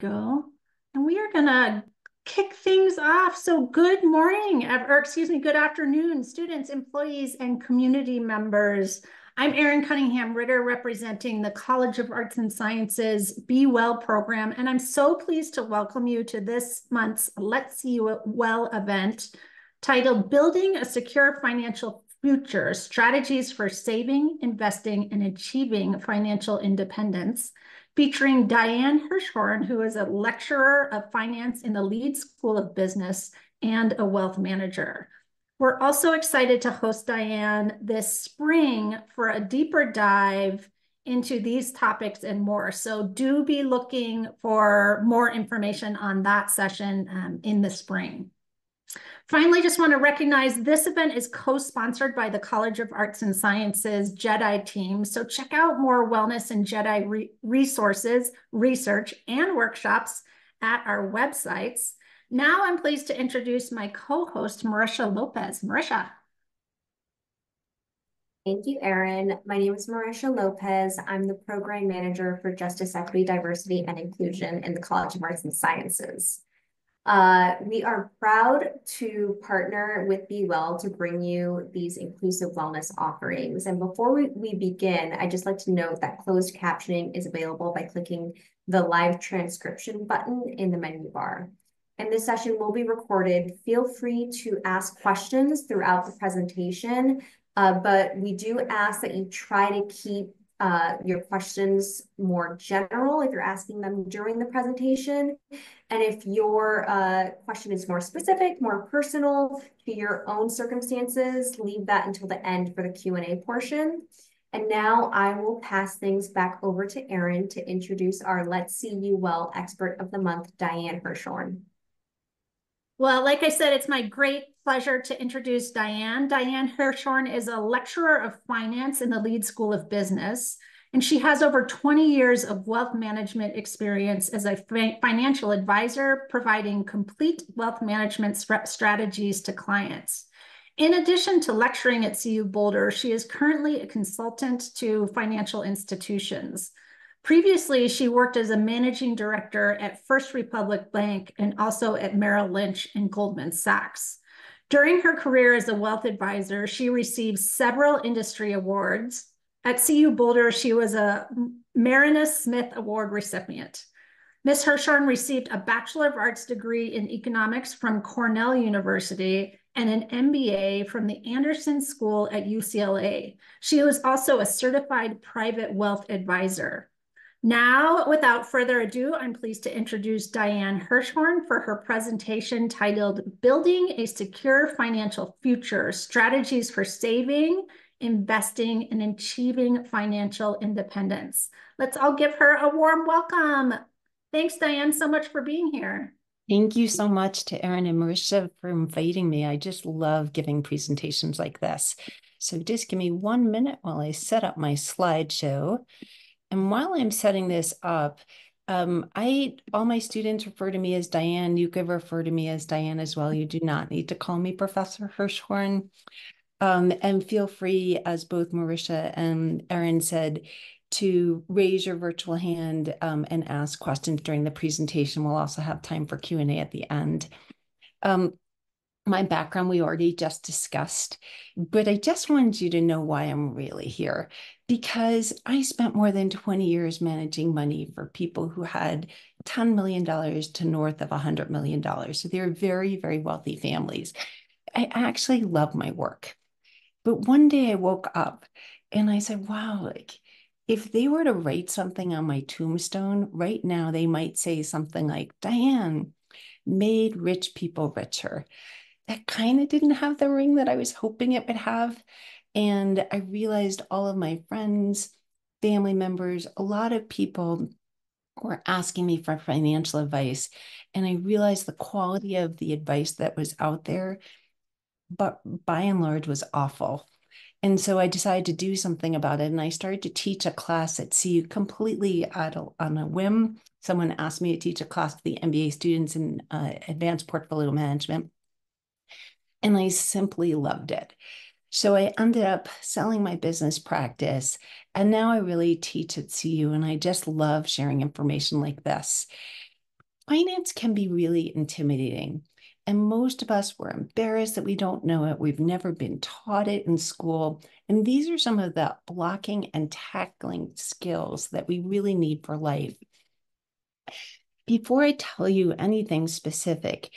go. And we are going to kick things off. So good morning, or excuse me, good afternoon, students, employees, and community members. I'm Erin Cunningham-Ritter, representing the College of Arts and Sciences Be Well program, and I'm so pleased to welcome you to this month's Let's See You Well event titled Building a Secure Financial Future, Strategies for Saving, Investing, and Achieving Financial Independence, featuring Diane Hirschhorn, who is a lecturer of finance in the Leeds School of Business and a wealth manager. We're also excited to host Diane this spring for a deeper dive into these topics and more. So do be looking for more information on that session in the spring. Finally, just want to recognize this event is co-sponsored by the College of Arts and Sciences JEDI team. So check out more wellness and JEDI resources, research, and workshops at our websites. Now I'm pleased to introduce my co-host, Marisha Lopez. Marisha. Thank you, Erin. My name is Marisha Lopez. I'm the Program Manager for Justice, Equity, Diversity, and Inclusion in the College of Arts and Sciences. We are proud to partner with Be Well to bring you these inclusive wellness offerings. And before we begin, I'd just like to note that closed captioning is available by clicking the live transcription button in the menu bar. And this session will be recorded. Feel free to ask questions throughout the presentation, but we do ask that you try to keep your questions more general if you're asking them during the presentation. And if your question is more specific, more personal to your own circumstances, leave that until the end for the Q&A portion. And now I will pass things back over to Erin to introduce our Let's See You Well Expert of the Month, Diane Hirschhorn. Well, like I said, it's my great pleasure to introduce Diane. Diane Hirschhorn is a lecturer of finance in the Leeds School of Business, and she has over 20 years of wealth management experience as a financial advisor, providing complete wealth management strategies to clients. In addition to lecturing at CU Boulder, she is currently a consultant to financial institutions. Previously, she worked as a managing director at First Republic Bank and also at Merrill Lynch and Goldman Sachs. During her career as a wealth advisor, she received several industry awards. At CU Boulder, she was a Marinus Smith Award recipient. Ms. Hirschhorn received a Bachelor of Arts degree in economics from Cornell University and an MBA from the Anderson School at UCLA. She was also a certified private wealth advisor. Now, without further ado, I'm pleased to introduce Diane Hirschhorn for her presentation titled Building a Secure Financial Future, Strategies for Saving, Investing, and Achieving Financial Independence. Let's all give her a warm welcome. Thanks, Diane, so much for being here. Thank you so much to Erin and Marisha for inviting me. I just love giving presentations like this. So just give me 1 minute while I set up my slideshow. And while I'm setting this up, all my students refer to me as Diane. You could refer to me as Diane as well. You do not need to call me Professor Hirschhorn. And feel free, as both Marisha and Erin said, to raise your virtual hand and ask questions during the presentation. We'll also have time for Q&A at the end. My background, we already just discussed, but I just wanted you to know why I'm really here, because I spent more than 20 years managing money for people who had $10 million to north of $100 million. So they're very, very wealthy families. I actually love my work. But one day I woke up and I said, wow, like if they were to write something on my tombstone right now, they might say something like, Diane made rich people richer. That kind of didn't have the ring that I was hoping it would have. And I realized all of my friends, family members, a lot of people were asking me for financial advice. And I realized the quality of the advice that was out there, but by and large was awful. And so I decided to do something about it. And I started to teach a class at CU completely on a whim. Someone asked me to teach a class to the MBA students in advanced portfolio management. And I simply loved it. So I ended up selling my business practice. And now I really teach at CU. And I just love sharing information like this. Finance can be really intimidating. And most of us were embarrassed that we don't know it. We've never been taught it in school. And these are some of the blocking and tackling skills that we really need for life. Before I tell you anything specific,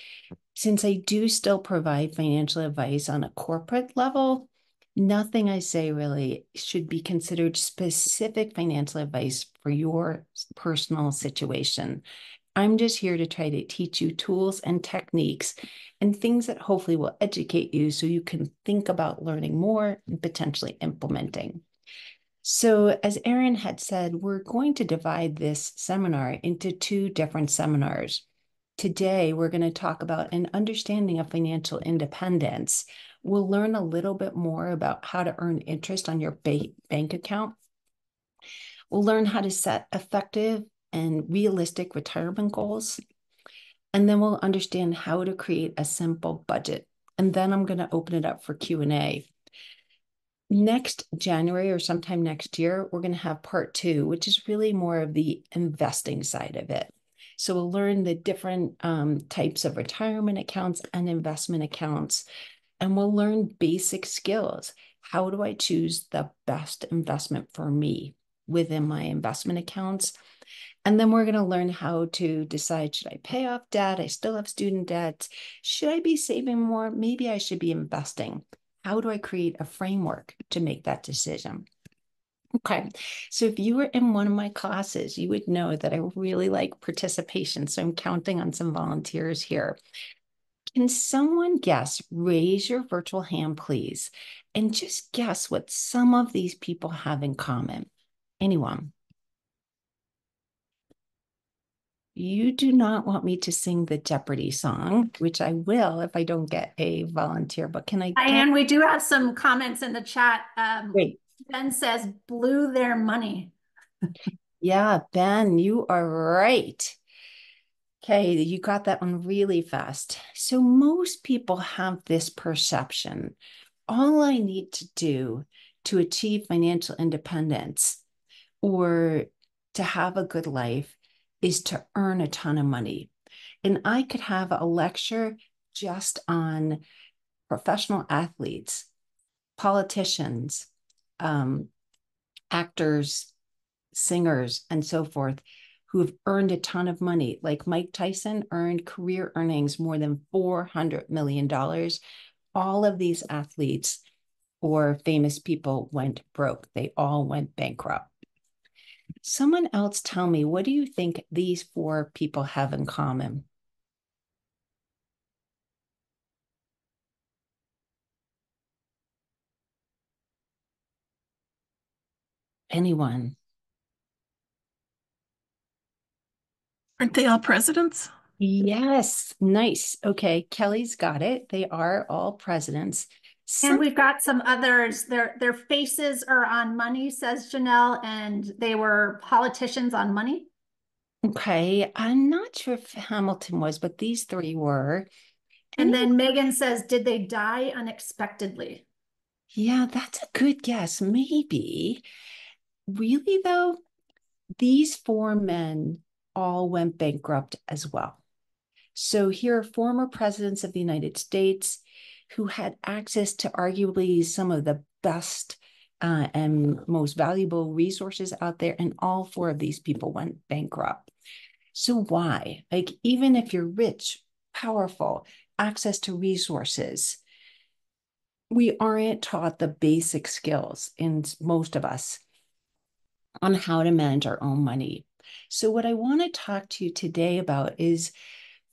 since I do still provide financial advice on a corporate level, nothing I say really should be considered specific financial advice for your personal situation. I'm just here to try to teach you tools and techniques and things that hopefully will educate you so you can think about learning more and potentially implementing. So, as Erin had said, we're going to divide this seminar into two different seminars. Today, we're going to talk about an understanding of financial independence. We'll learn a little bit more about how to earn interest on your bank account. We'll learn how to set effective and realistic retirement goals. And then we'll understand how to create a simple budget. And then I'm going to open it up for Q&A. Next January or sometime next year, we're going to have part 2, which is really more of the investing side of it. So we'll learn the different types of retirement accounts and investment accounts, and we'll learn basic skills. How do I choose the best investment for me within my investment accounts? And then we're going to learn how to decide, should I pay off debt? I still have student debt. Should I be saving more? Maybe I should be investing. How do I create a framework to make that decision? Okay, so if you were in one of my classes, you would know that I really like participation. So I'm counting on some volunteers here. Can someone guess, raise your virtual hand, please, and just guess what some of these people have in common? Anyone? You do not want me to sing the Jeopardy song, which I will if I don't get a volunteer, but can I get... Diane, we do have some comments in the chat. Great. Ben says, blew their money. Yeah, Ben, you are right. Okay, you got that one really fast. So most people have this perception. All I need to do to achieve financial independence or to have a good life is to earn a ton of money. And I could have a lecture just on professional athletes, politicians, actors, singers, and so forth, who have earned a ton of money. Like Mike Tyson earned career earnings more than $400 million. All of these athletes or famous people went broke. They all went bankrupt. Someone else tell me, what do you think these 4 people have in common? Anyone? Aren't they all presidents? Yes, nice. Okay, Kelly's got it. They are all presidents. And we've got some others. Their faces are on money, says Janelle, and they were politicians on money. Okay, I'm not sure if Hamilton was, but these 3 were. And then Megan says, did they die unexpectedly? Yeah, that's a good guess. Maybe. Really, though, these 4 men all went bankrupt as well. So here are former presidents of the United States who had access to arguably some of the best and most valuable resources out there. And all 4 of these people went bankrupt. So why? Like, even if you're rich, powerful, access to resources, we aren't taught the basic skills in most of us on how to manage our own money. So what I want to talk to you today about is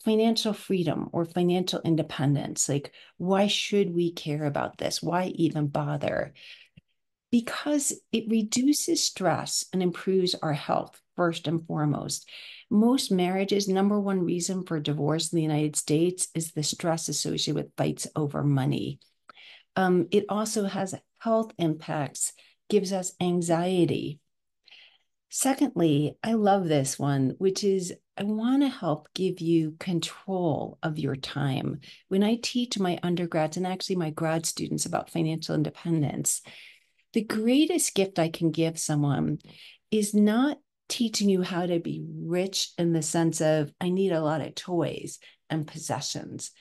financial freedom or financial independence. Like, why should we care about this? Why even bother? Because it reduces stress and improves our health, first and foremost. Most marriages' number 1 reason for divorce in the United States is the stress associated with fights over money. It also has health impacts, gives us anxiety. Secondly, I love this one, which is I want to help give you control of your time. When I teach my undergrads and actually my grad students about financial independence, the greatest gift I can give someone is not teaching you how to be rich in the sense of, I need a lot of toys and possessions.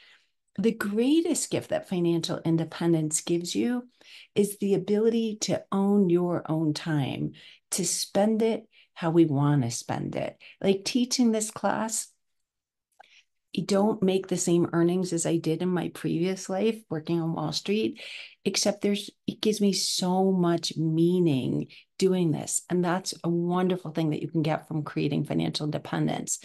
The greatest gift that financial independence gives you is the ability to own your own time, to spend it how we want to spend it. Like teaching this class, you don't make the same earnings as I did in my previous life working on Wall Street, except it gives me so much meaning doing this. And that's a wonderful thing that you can get from creating financial independence.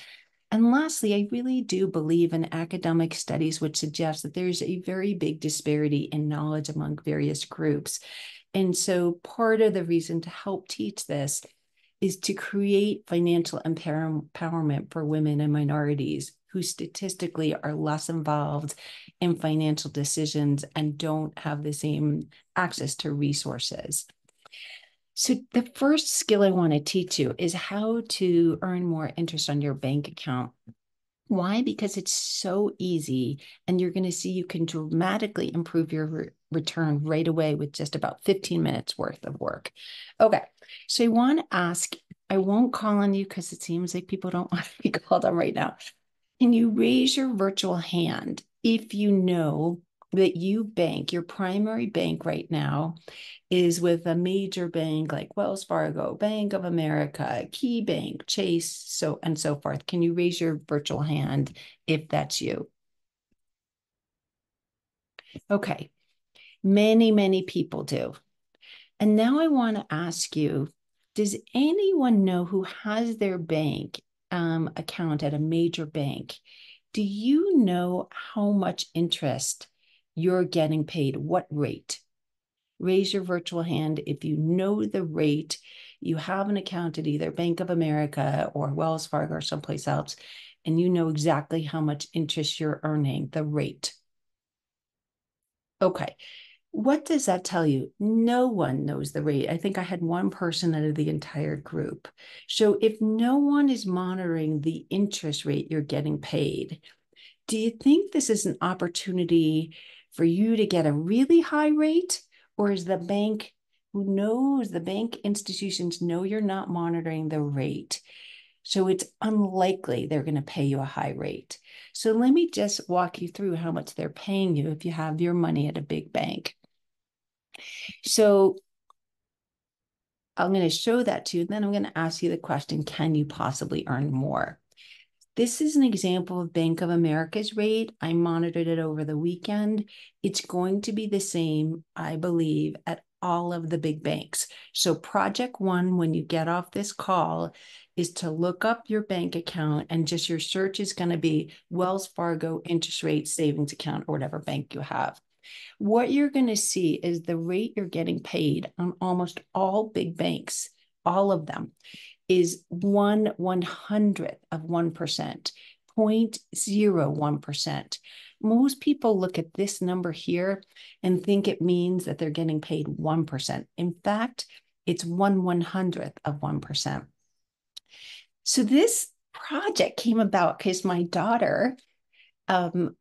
And lastly, I really do believe in academic studies which suggest that there's a very big disparity in knowledge among various groups. And so part of the reason to help teach this is to create financial empowerment for women and minorities who statistically are less involved in financial decisions and don't have the same access to resources. So the first skill I want to teach you is how to earn more interest on your bank account. Why? Because it's so easy, and you're going to see you can dramatically improve your return right away with just about 15 minutes worth of work. Okay, so I want to ask, I won't call on you because it seems like people don't want to be called on right now. Can you raise your virtual hand if you know that you bank, your primary bank right now is with a major bank like Wells Fargo, Bank of America, Key Bank, Chase, so and so forth? Can you raise your virtual hand if that's you? Okay, many people do. And now I want to ask you, does anyone know who has their bank account at a major bank? Do you know how much interest you're getting paid? What rate? Raise your virtual hand if you know the rate. You have an account at either Bank of America or Wells Fargo or someplace else, and you know exactly how much interest you're earning, the rate. Okay. What does that tell you? No one knows the rate. I think I had one person out of the entire group. So if no one is monitoring the interest rate you're getting paid, do you think this is an opportunity for you to get a really high rate? Or is the bank the bank institutions know you're not monitoring the rate? So it's unlikely they're going to pay you a high rate. So let me just walk you through how much they're paying you if you have your money at a big bank. So I'm going to show that to you. Then I'm going to ask you the question, can you possibly earn more? This is an example of Bank of America's rate. I monitored it over the weekend. It's going to be the same, I believe, at all of the big banks. So project one, when you get off this call, is to look up your bank account, and just your search is going to be Wells Fargo interest rate savings account or whatever bank you have. What you're going to see is the rate you're getting paid on almost all big banks, all of them, is 1/100th of 1%, 0.01%. Most people look at this number here and think it means that they're getting paid 1%. In fact, it's 1/100th of 1%. So this project came about because my daughter, I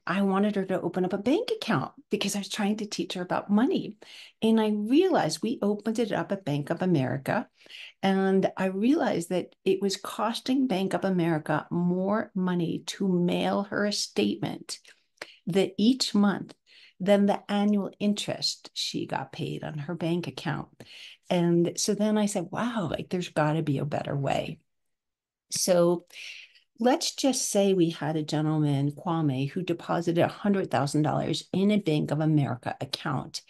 wanted her to open up a bank account because I was trying to teach her about money. And I realized we opened it up at Bank of America. And I realized that it was costing Bank of America more money to mail her a statement that each month than the annual interest she got paid on her bank account. And so then I said, wow, like there's got to be a better way. So let's just say we had a gentleman, Kwame, who deposited $100,000 in a Bank of America account,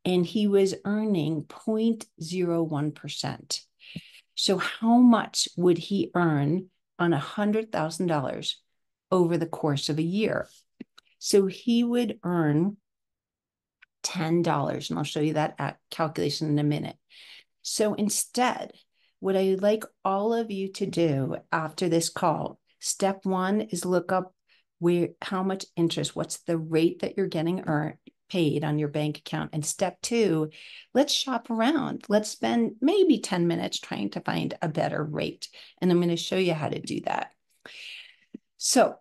and he was earning 0.01%. So how much would he earn on $100,000 over the course of a year? So he would earn $10, and I'll show you that calculation in a minute. So instead, what I'd like all of you to do after this call, step one is look up how much interest, what's the rate that you're getting paid on your bank account. And step two, let's shop around. Let's spend maybe 10 minutes trying to find a better rate. And I'm going to show you how to do that. So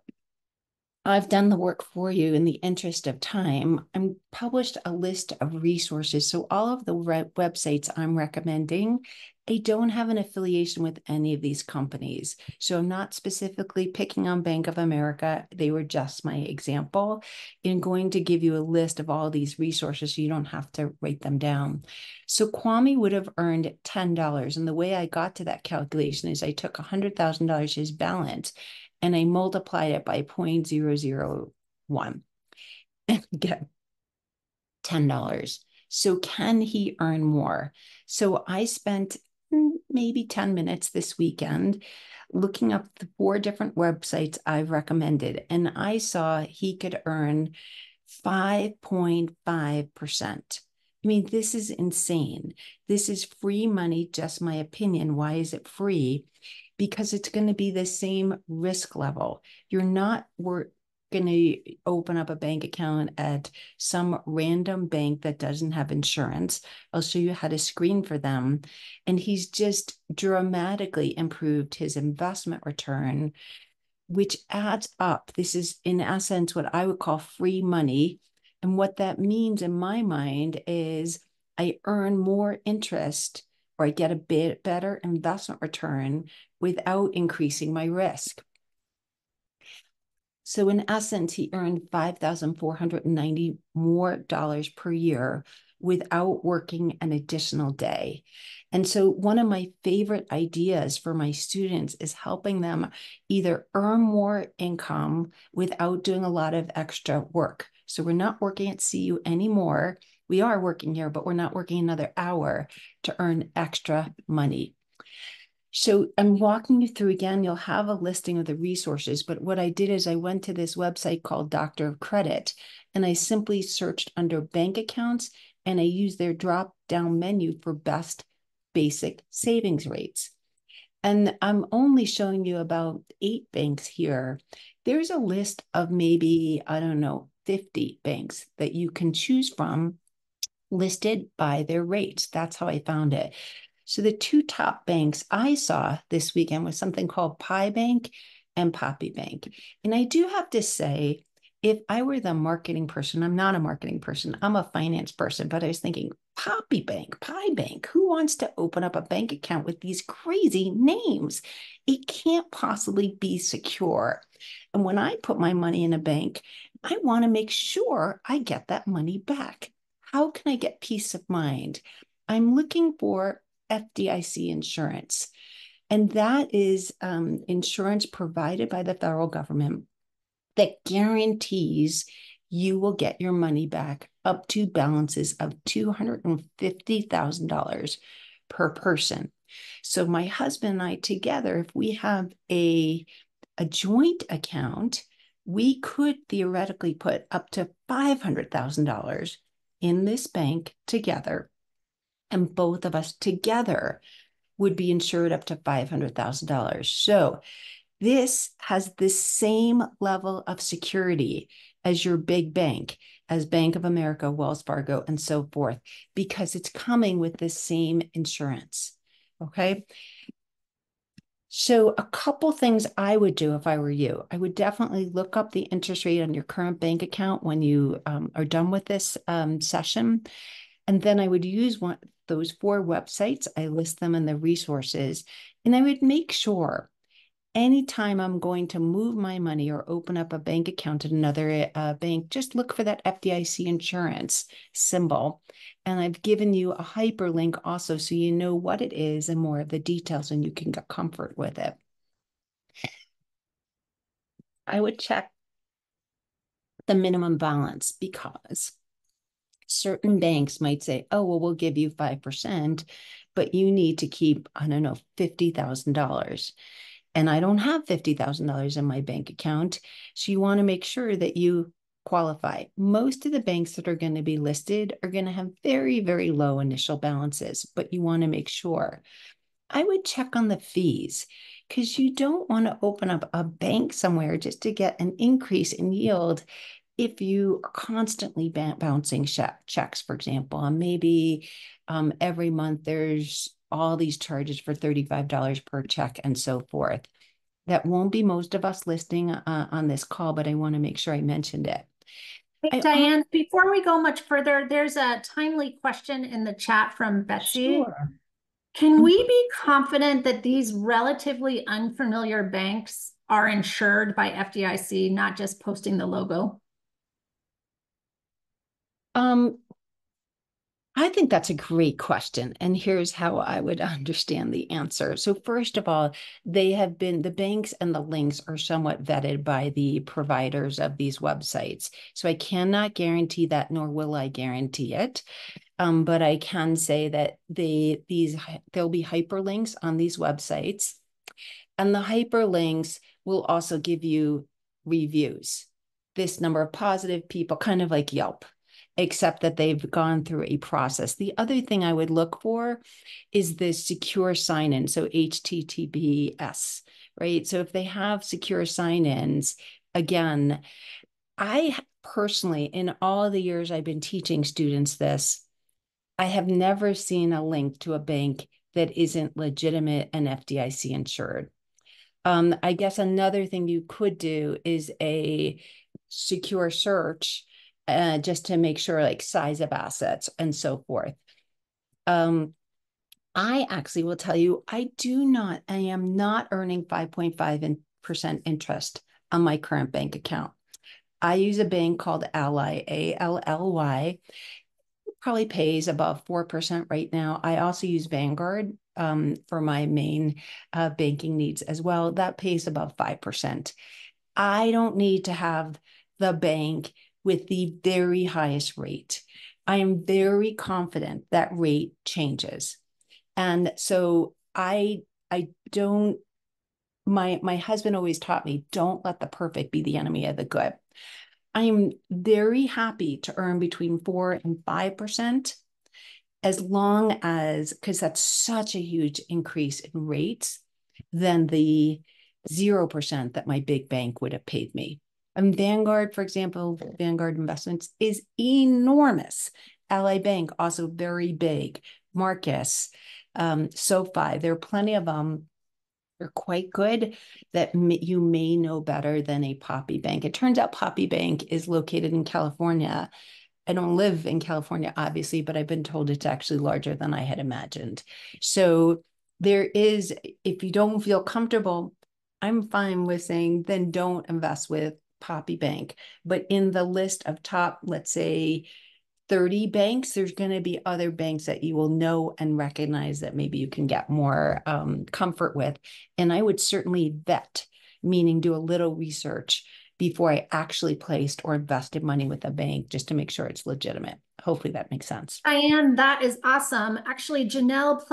I've done the work for you in the interest of time. I'm published a list of resources. So all of the websites I'm recommending, I don't have an affiliation with any of these companies. So I'm not specifically picking on Bank of America. They were just my example. I'm going to give you a list of all these resources so you don't have to write them down. So Kwame would have earned $10. And the way I got to that calculation is I took $100,000 his balance and I multiplied it by 0.001 and get $10. So can he earn more? So I spent maybe 10 minutes this weekend looking up the 4 different websites I've recommended, and I saw he could earn 5.5%. I mean, this is insane. This is free money, just my opinion. Why is it free? Because it's going to be the same risk level. You're not going to open up a bank account at some random bank that doesn't have insurance. I'll show you how to screen for them. And he's just dramatically improved his investment return, which adds up. This is, in essence, what I would call free money. And what that means in my mind is I earn more interest, or I get a bit better investment return without increasing my risk. So in essence, he earned $5,490 more per year without working an additional day. And so one of my favorite ideas for my students is helping them either earn more income without doing a lot of extra work. So we're not working at CU anymore. We are working here, but we're not working another hour to earn extra money. So I'm walking you through again, you'll have a listing of the resources, but what I did is I went to this website called Doctor of Credit, and I simply searched under bank accounts, and I used their drop down menu for best basic savings rates. And I'm only showing you about 8 banks here. There's a list of maybe, I don't know, 50 banks that you can choose from listed by their rates. That's how I found it. So the 2 top banks I saw this weekend was something called Pi Bank and Poppy Bank. And I do have to say, if I were the marketing person, I'm not a marketing person, I'm a finance person, but I was thinking, Poppy Bank, Pi Bank, who wants to open up a bank account with these crazy names? It can't possibly be secure. And when I put my money in a bank, I want to make sure I get that money back. How can I get peace of mind? I'm looking for FDIC insurance. And that is insurance provided by the federal government that guarantees you will get your money back up to balances of $250,000 per person. So my husband and I together, if we have a joint account, we could theoretically put up to $500,000 in this bank together, and both of us together would be insured up to $500,000. So this has the same level of security as your big bank, as Bank of America, Wells Fargo, and so forth, because it's coming with the same insurance. Okay. So a couple things I would do if I were you. I would definitely look up the interest rate on your current bank account when you are done with this session. And then I would use those 4 websites. I list them in the resources. And I would make sure anytime I'm going to move my money or open up a bank account at another bank, just look for that FDIC insurance symbol. And I've given you a hyperlink also so you know what it is and more of the details, and you can get comfort with it. I would check the minimum balance, because certain banks might say, oh, well, we'll give you 5%, but you need to keep, I don't know, $50,000. And I don't have $50,000 in my bank account. So you want to make sure that you qualify. Most of the banks that are going to be listed are going to have very, very low initial balances, but you want to make sure. I would check on the fees, because you don't want to open up a bank somewhere just to get an increase in yield if you are constantly bouncing checks, for example, and maybe every month there's all these charges for $35 per check and so forth. that won't be most of us listing on this call, but I want to make sure I mentioned it. Hey, Diane, before we go much further, there's a timely question in the chat from Betsy. Sure. Can we be confident that these relatively unfamiliar banks are insured by FDIC, not just posting the logo? I think that's a great question. And here's how I would understand the answer. So first of all, the banks and the links are somewhat vetted by the providers of these websites. So I cannot guarantee that, nor will I guarantee it. But I can say that there'll be hyperlinks on these websites. And the hyperlinks will also give you reviews. This number of positive people, kind of like Yelp, except that they've gone through a process. The other thing I would look for is the secure sign-in, so HTTPS, right? So if they have secure sign-ins, again, I personally, in all the years I've been teaching students this, I have never seen a link to a bank that isn't legitimate and FDIC insured. I guess another thing you could do is a secure search just to make sure, like size of assets and so forth. I actually will tell you, I am not earning 5.5% interest on my current bank account. I use a bank called Ally, ALLY. Probably pays above 4% right now. I also use Vanguard for my main banking needs as well. That pays above 5%. I don't need to have the bank with the very highest rate. I am very confident that rate changes. And so I don't, my husband always taught me, don't let the perfect be the enemy of the good. I am very happy to earn between 4 and 5%, as long as, because that's such a huge increase in rates than the 0% that my big bank would have paid me. And Vanguard, for example, Vanguard Investments is enormous. Ally Bank, also very big. Marcus, SoFi, there are plenty of them. Are quite good that you may know better than a Poppy Bank. It turns out Poppy Bank is located in California. I don't live in California, obviously, but I've been told it's actually larger than I had imagined. So there is, if you don't feel comfortable, I'm fine with saying then don't invest with Poppy Bank. But in the list of top, let's say, 30 banks, there's going to be other banks that you will know and recognize that maybe you can get more comfort with. And I would certainly vet, meaning do a little research before I actually placed or invested money with a bank just to make sure it's legitimate. Hopefully that makes sense. Diane, that is awesome. Actually, Janelle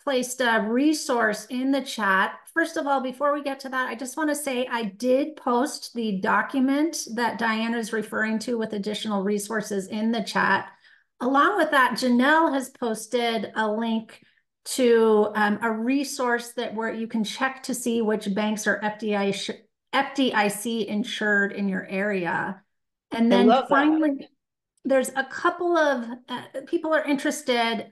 placed a resource in the chat. First of all, before we get to that, I just want to say I did post the document that Diane is referring to with additional resources in the chat. Along with that, Janelle has posted a link to a resource where you can check to see which banks are FDIC insured in your area. And then finally, there's a couple of people are interested.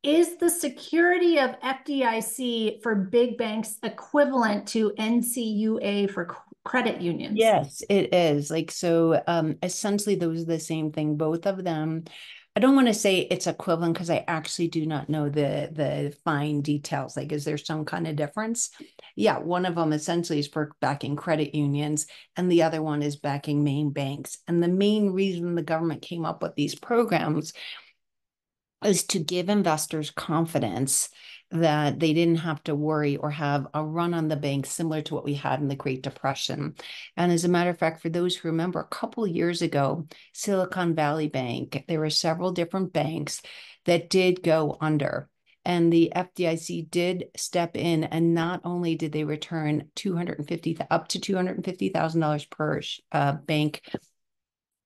Is the security of FDIC for big banks equivalent to NCUA for credit unions? Yes, it is. Like, so essentially those are the same thing, both of them. I don't want to say it's equivalent because I actually do not know the fine details. Like, is there some kind of difference? Yeah, one of them essentially is for backing credit unions, and the other one is backing main banks. And the main reason the government came up with these programs is to give investors confidence that they didn't have to worry or have a run on the bank similar to what we had in the Great Depression. And as a matter of fact, for those who remember, a couple of years ago, Silicon Valley Bank, there were several different banks that did go under. And the FDIC did step in, and not only did they return up to $250,000 per bank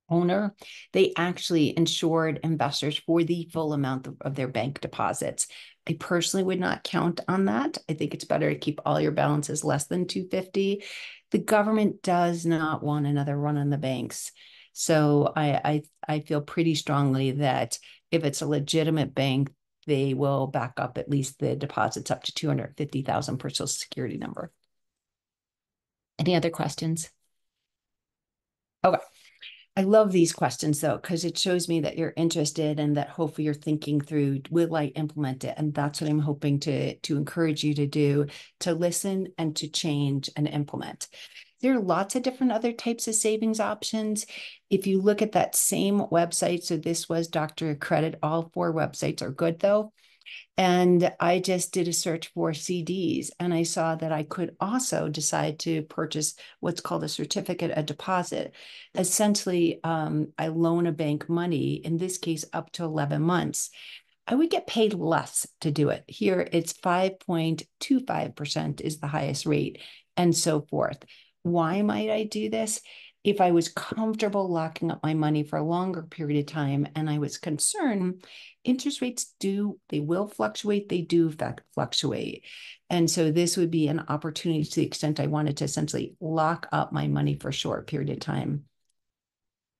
owner, they actually insured investors for the full amount of their bank deposits. I personally would not count on that. I think it's better to keep all your balances less than 250. The government does not want another run on the banks. So I feel pretty strongly that if it's a legitimate bank, they will back up at least the deposits up to 250,000 per social security number. Any other questions? Okay. I love these questions though, because it shows me that you're interested and that hopefully you're thinking through, will I implement it? And that's what I'm hoping to encourage you to do, to listen and to change and implement. There are lots of different other types of savings options. If you look at that same website, so this was Dr. Credit, all 4 websites are good though. And I just did a search for CDs and I saw that I could also decide to purchase what's called a certificate of deposit. Essentially, I loan a bank money, in this case, up to 11 months. I would get paid less to do it. Here, it's 5.25% is the highest rate, and so forth. Why might I do this? If I was comfortable locking up my money for a longer period of time and I was concerned, interest rates they will fluctuate, they do fluctuate. And so this would be an opportunity to the extent I wanted to essentially lock up my money for a short period of time.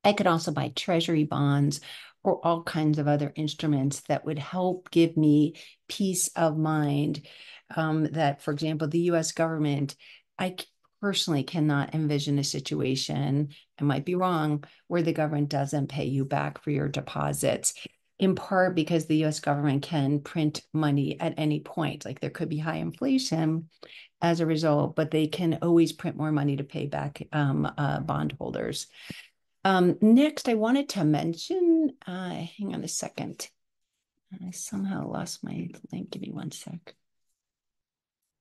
I could also buy treasury bonds or all kinds of other instruments that would help give me peace of mind that, for example, the US government, I personally cannot envision a situation, I might be wrong, where the government doesn't pay you back for your deposits, in part because the US government can print money at any point. Like there could be high inflation as a result, but they can always print more money to pay back bondholders. Next, I wanted to mention, hang on a second. I somehow lost my link. Give me one sec.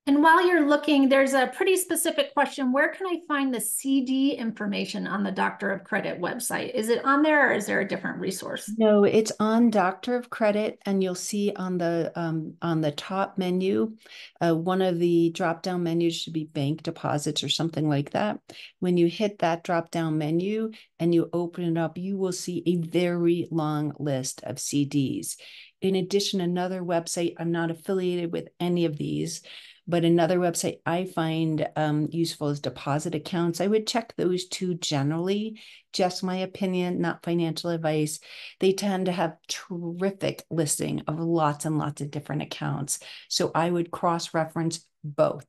And while you're looking, there's a pretty specific question. Where can I find the CD information on the Doctor of Credit website? Is it on there or is there a different resource? No, it's on Doctor of Credit, and you'll see on the top menu, one of the drop-down menus should be bank deposits or something like that. When you hit that drop-down menu and you open it up, you will see a very long list of CDs. In addition, another website, I'm not affiliated with any of these, but another website I find useful is deposit accounts. I would check those 2 generally, just my opinion, not financial advice. They tend to have terrific listing of lots and lots of different accounts. So I would cross-reference both.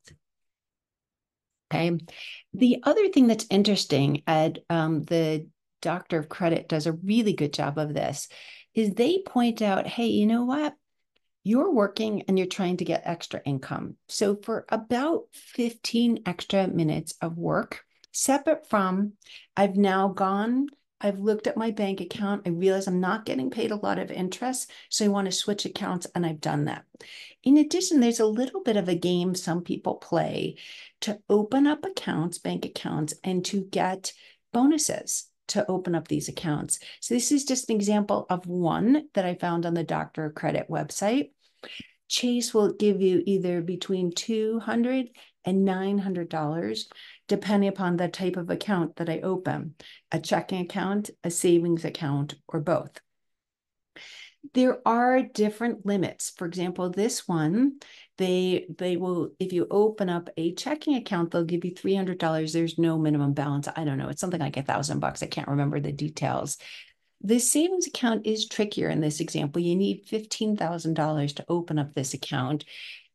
Okay. The other thing that's interesting, the Doctor of Credit does a really good job of this, is they point out, hey, you know what? You're working and you're trying to get extra income. So for about 15 extra minutes of work, separate from, I've looked at my bank account. I realize I'm not getting paid a lot of interest. So I want to switch accounts, and I've done that. In addition, there's a little bit of a game some people play to open up accounts, bank accounts, and to get bonuses to open up these accounts. So this is just an example of one that I found on the Doctor of Credit website. Chase will give you either between $200 and $900, depending upon the type of account that I open, a checking account, a savings account, or both. There are different limits. For example, this one, they will, if you open up a checking account, they'll give you $300. There's no minimum balance. I don't know. It's something like $1,000. I can't remember the details. The savings account is trickier in this example. You need $15,000 to open up this account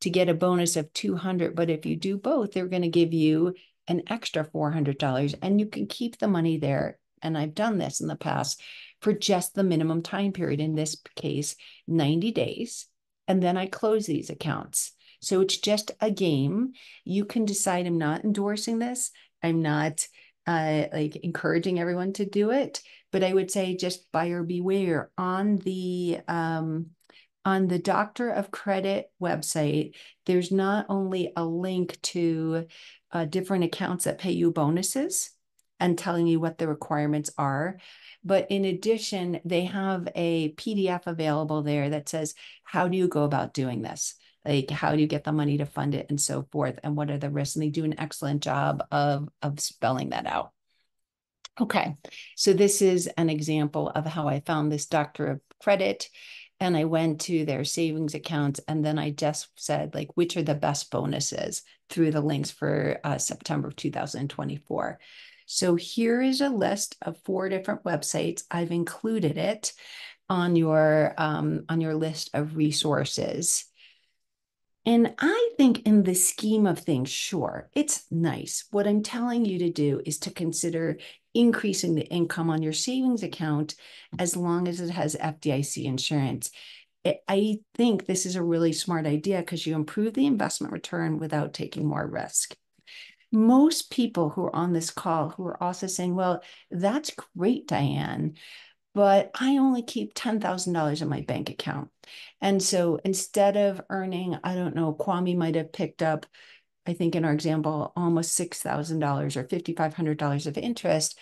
to get a bonus of $200. But if you do both, they're going to give you an extra $400 and you can keep the money there. And I've done this in the past for just the minimum time period, in this case, 90 days. And then I close these accounts. So it's just a game. You can decide, I'm not endorsing this. I'm not like encouraging everyone to do it, but I would say just buyer beware. On the Doctor of Credit website, there's not only a link to different accounts that pay you bonuses and telling you what the requirements are, but in addition, they have a PDF available there that says, how do you go about doing this? Like, how do you get the money to fund it and so forth? And what are the risks? And they do an excellent job of spelling that out. Okay, so this is an example of how I found this Doctor of Credit, and I went to their savings accounts, and then I just said, like, which are the best bonuses through the links for September 2024. So here is a list of 4 different websites. I've included it on your list of resources. And I think in the scheme of things, sure, it's nice. What I'm telling you to do is to consider increasing the income on your savings account as long as it has FDIC insurance. I think this is a really smart idea because you improve the investment return without taking more risk. Most people who are on this call who are also saying, well, that's great, Diane, but I only keep $10,000 in my bank account. And so instead of earning, I don't know, Kwame might have picked up, I think in our example, almost $6,000 or $5,500 of interest.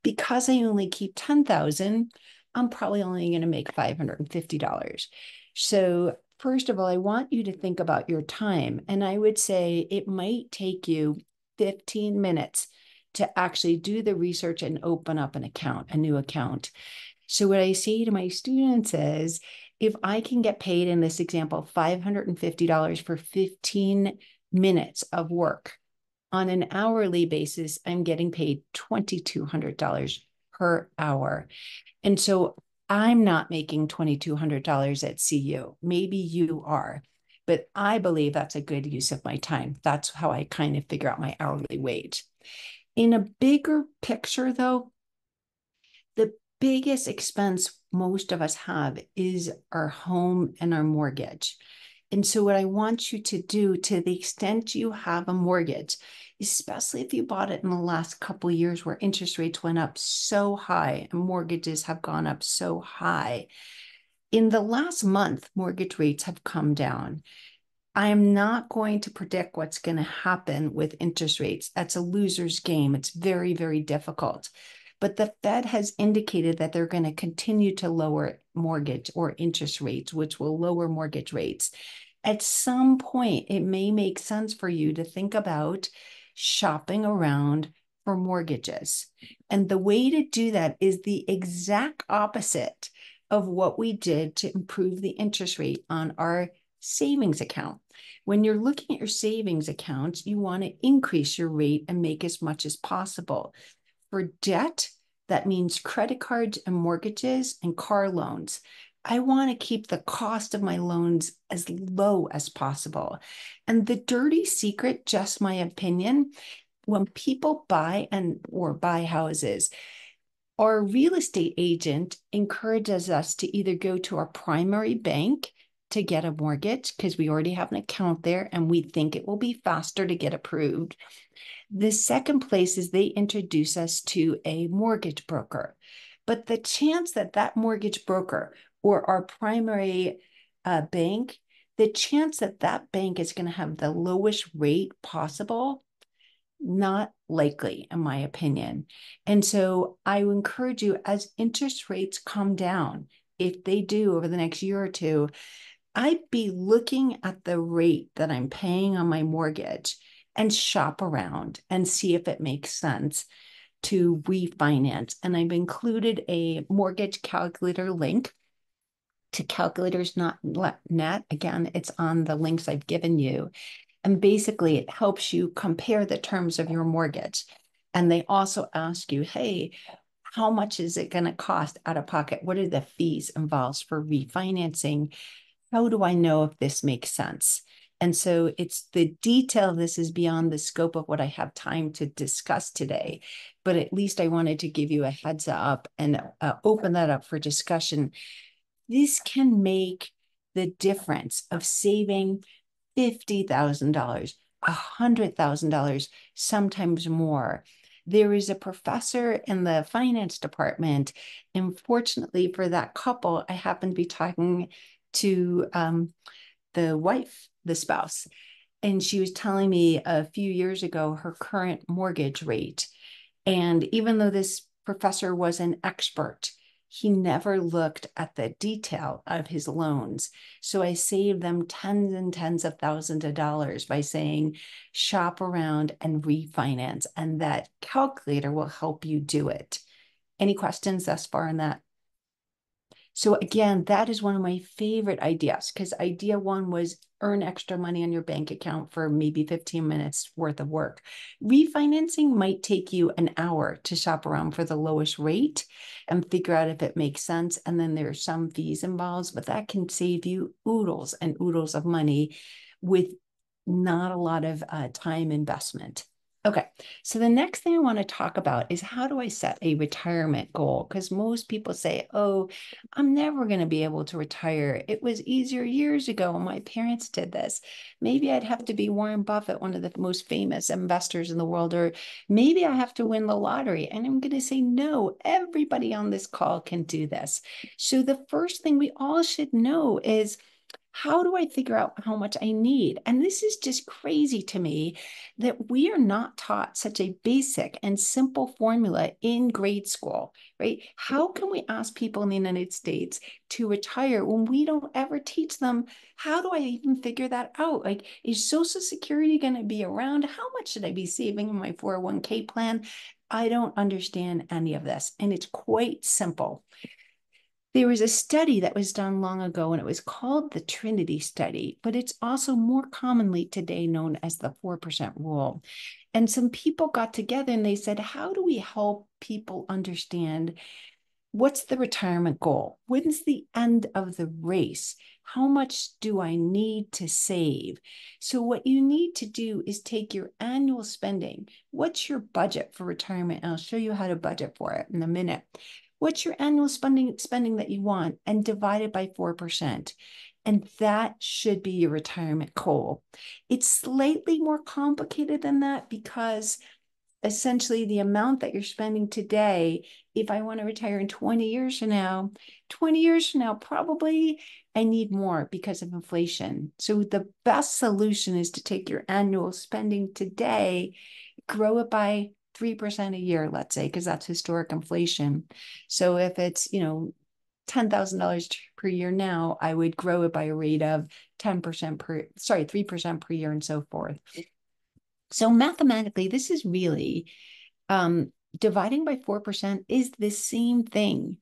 Because I only keep 10,000, I'm probably only going to make $550. So first of all, I want you to think about your time. And I would say it might take you 15 minutes to actually do the research and open up an account, a new account. So what I say to my students is, if I can get paid in this example, $550 for 15 minutes of work, on an hourly basis, I'm getting paid $2,200 per hour. And so I'm not making $2,200 at CU. Maybe you are, but I believe that's a good use of my time. That's how I kind of figure out my hourly wage. In a bigger picture, though, the biggest expense most of us have is our home and our mortgage. And so what I want you to do, to the extent you have a mortgage, especially if you bought it in the last couple of years where interest rates went up so high and mortgages have gone up so high, in the last month, mortgage rates have come down. I am not going to predict what's going to happen with interest rates. That's a loser's game. It's very, very difficult. But the Fed has indicated that they're going to continue to lower mortgage or interest rates, which will lower mortgage rates. At some point, it may make sense for you to think about shopping around for mortgages. And the way to do that is the exact opposite of what we did to improve the interest rate on our savings account. When you're looking at your savings accounts, you want to increase your rate and make as much as possible. For debt, that means credit cards and mortgages and car loans. I want to keep the cost of my loans as low as possible. And the dirty secret, just my opinion, when people buy or buy houses, our real estate agent encourages us to either go to our primary bank to get a mortgage because we already have an account there and we think it will be faster to get approved. The second place is they introduce us to a mortgage broker. But the chance that that mortgage broker or our primary bank, the chance that that bank is going to have the lowest rate possible, not likely, in my opinion. And so I encourage you, as interest rates come down, if they do over the next year or two, I'd be looking at the rate that I'm paying on my mortgage and shop around and see if it makes sense to refinance. And I've included a mortgage calculator link to calculators.net. Again, it's on the links I've given you. And basically, it helps you compare the terms of your mortgage. And they also ask you, hey, how much is it going to cost out of pocket? What are the fees involved for refinancing? How do I know if this makes sense? And so it's the detail of this is beyond the scope of what I have time to discuss today. But at least I wanted to give you a heads up and open that up for discussion. This can make the difference of saving $50,000, $100,000, sometimes more. There is a professor in the finance department. And fortunately for that couple, I happened to be talking to the wife, the spouse, and she was telling me a few years ago her current mortgage rate. And even though this professor was an expert, he never looked at the detail of his loans. So I saved them tens and tens of thousands of dollars by saying, shop around and refinance. And that calculator will help you do it. Any questions thus far on that? So again, that is one of my favorite ideas because idea one was earn extra money on your bank account for maybe 15 minutes worth of work. Refinancing might take you an hour to shop around for the lowest rate and figure out if it makes sense. And then there are some fees involved, but that can save you oodles and oodles of money with not a lot of time investment. Okay, so the next thing I want to talk about is how do I set a retirement goal? Because most people say, oh, I'm never going to be able to retire. It was easier years ago when my parents did this. Maybe I'd have to be Warren Buffett, one of the most famous investors in the world, or maybe I have to win the lottery. And I'm going to say, no, everybody on this call can do this. So the first thing we all should know is, how do I figure out how much I need? And this is just crazy to me that we are not taught such a basic and simple formula in grade school, right? How can we ask people in the United States to retire when we don't ever teach them? How do I even figure that out? Like, is Social Security going to be around? How much should I be saving in my 401k plan? I don't understand any of this. And it's quite simple. There was a study that was done long ago, and it was called the Trinity Study, but it's also more commonly today known as the 4% rule. And some people got together and they said, how do we help people understand what's the retirement goal? When's the end of the race? How much do I need to save? So what you need to do is take your annual spending. What's your budget for retirement? And I'll show you how to budget for it in a minute. What's your annual spending that you want, and divide it by 4%. And that should be your retirement goal. It's slightly more complicated than that because essentially the amount that you're spending today, if I want to retire in 20 years from now, probably I need more because of inflation. So the best solution is to take your annual spending today, grow it by 3% a year, let's say, because that's historic inflation. So if it's, $10,000 per year now, I would grow it by a rate of 3% per year and so forth. So mathematically, this is really dividing by 4% is the same thing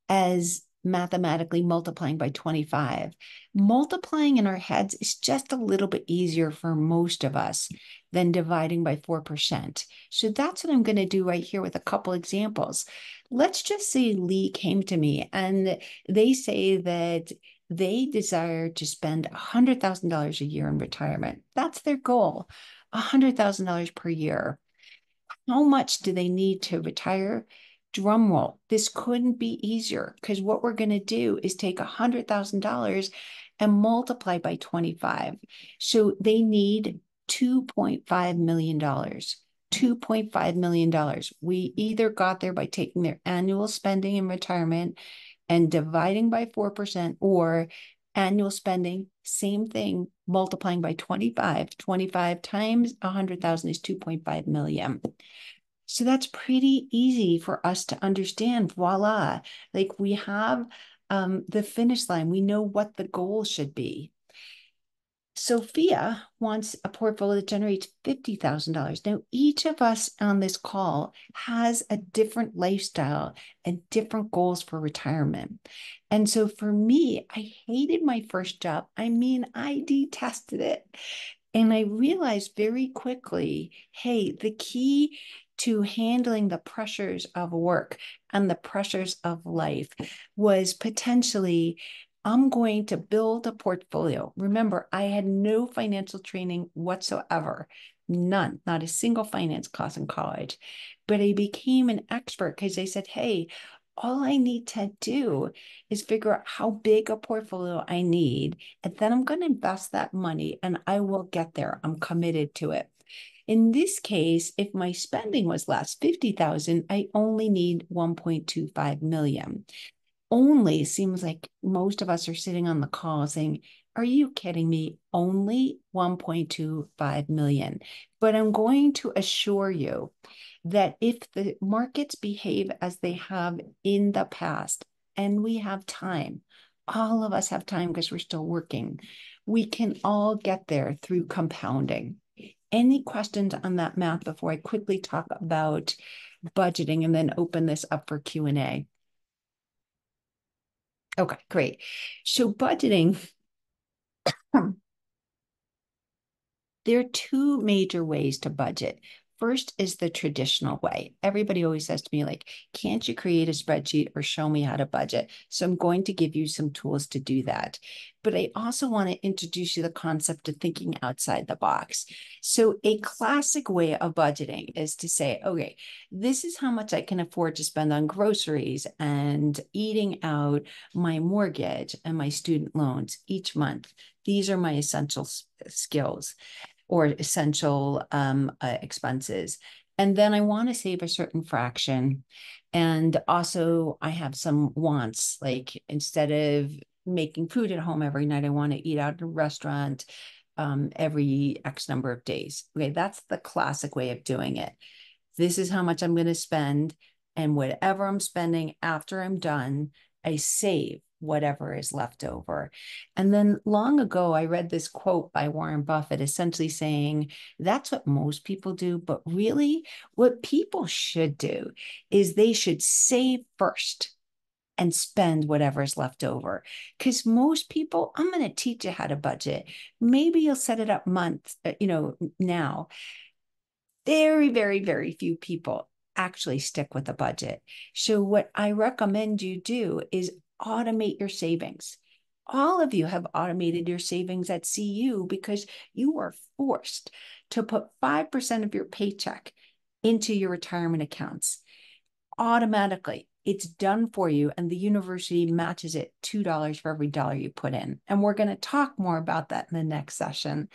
as mathematically multiplying by 25. Multiplying in our heads is just a little bit easier for most of us than dividing by 4%. So that's what I'm going to do right here with a couple examples. Let's just say Lee came to me and they say that they desire to spend $100,000 a year in retirement. That's their goal, $100,000 per year. How much do they need to retire? Drum roll. This couldn't be easier because what we're going to do is take $100,000 and multiply by 25. So they need $2.5 million. $2.5 million. We either got there by taking their annual spending in retirement and dividing by 4%, or annual spending, same thing, multiplying by 25. 25 times 100,000 is 2.5 million. So that's pretty easy for us to understand. Voila. Like we have the finish line. We know what the goal should be. Sophia wants a portfolio that generates $50,000. Now, each of us on this call has a different lifestyle and different goals for retirement. And so for me, I hated my first job. I mean, I detested it. And I realized very quickly, hey, the key to handling the pressures of work and the pressures of life was potentially, I'm going to build a portfolio. Remember, I had no financial training whatsoever, none, not a single finance class in college. But I became an expert because I said, hey, all I need to do is figure out how big a portfolio I need, and then I'm going to invest that money and I will get there. I'm committed to it. In this case, if my spending was less, 50,000, I only need 1.25 million. Only seems like most of us are sitting on the call saying, are you kidding me? Only 1.25 million. But I'm going to assure you that if the markets behave as they have in the past, and we have time, all of us have time because we're still working, we can all get there through compounding. Any questions on that math before I quickly talk about budgeting and then open this up for Q&A? Okay, great. So budgeting, there are two major ways to budget. First is the traditional way. Everybody always says to me, like, can't you create a spreadsheet or show me how to budget? So I'm going to give you some tools to do that. But I also want to introduce you to the concept of thinking outside the box. So a classic way of budgeting is to say, okay, this is how much I can afford to spend on groceries and eating out, my mortgage and my student loans each month. These are my essential skills or essential expenses. And then I want to save a certain fraction. And also, I have some wants, like instead of making food at home every night, I want to eat out at a restaurant every X number of days. Okay, that's the classic way of doing it. This is how much I'm going to spend. And whatever I'm spending after I'm done, I save whatever is left over. And then long ago, I read this quote by Warren Buffett, essentially saying that's what most people do. But really, what people should do is they should save first and spend whatever is left over. Because most people, I'm going to teach you how to budget. Maybe you'll set it up months, now. Very, very, very few people actually stick with a budget. So what I recommend you do is automate your savings. All of you have automated your savings at CU because you are forced to put 5% of your paycheck into your retirement accounts. Automatically, it's done for you, and the university matches it $2 for every dollar you put in. And we're going to talk more about that in the next session.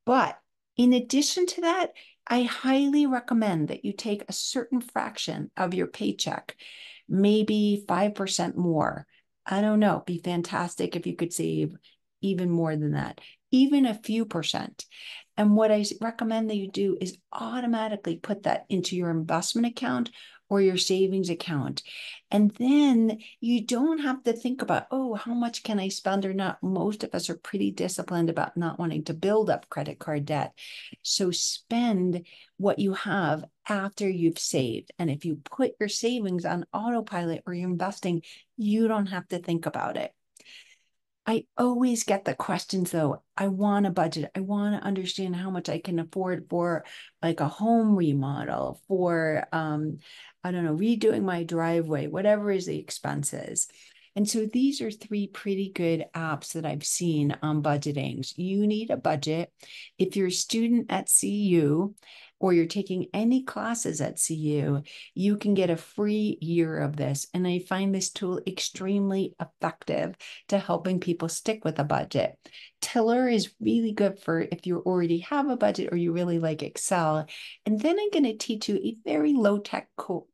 But in addition to that, I highly recommend that you take a certain fraction of your paycheck, maybe 5% more. I don't know, it'd be fantastic if you could save even more than that, even a few percent. And what I recommend that you do is automatically put that into your investment account or your savings account. And then you don't have to think about, oh, how much can I spend or not? Most of us are pretty disciplined about not wanting to build up credit card debt. So spend what you have after you've saved. And if you put your savings on autopilot or you're investing, you don't have to think about it. I always get the questions though. I want a budget. I want to understand how much I can afford for like a home remodel, for I don't know, redoing my driveway, whatever is the expenses. And so these are three pretty good apps that I've seen on budgeting. You need a budget. If you're a student at CU or you're taking any classes at CU, you can get a free year of this. And I find this tool extremely effective to helping people stick with a budget. Tiller is really good for if you already have a budget or you really like Excel. And then I'm going to teach you a very low-tech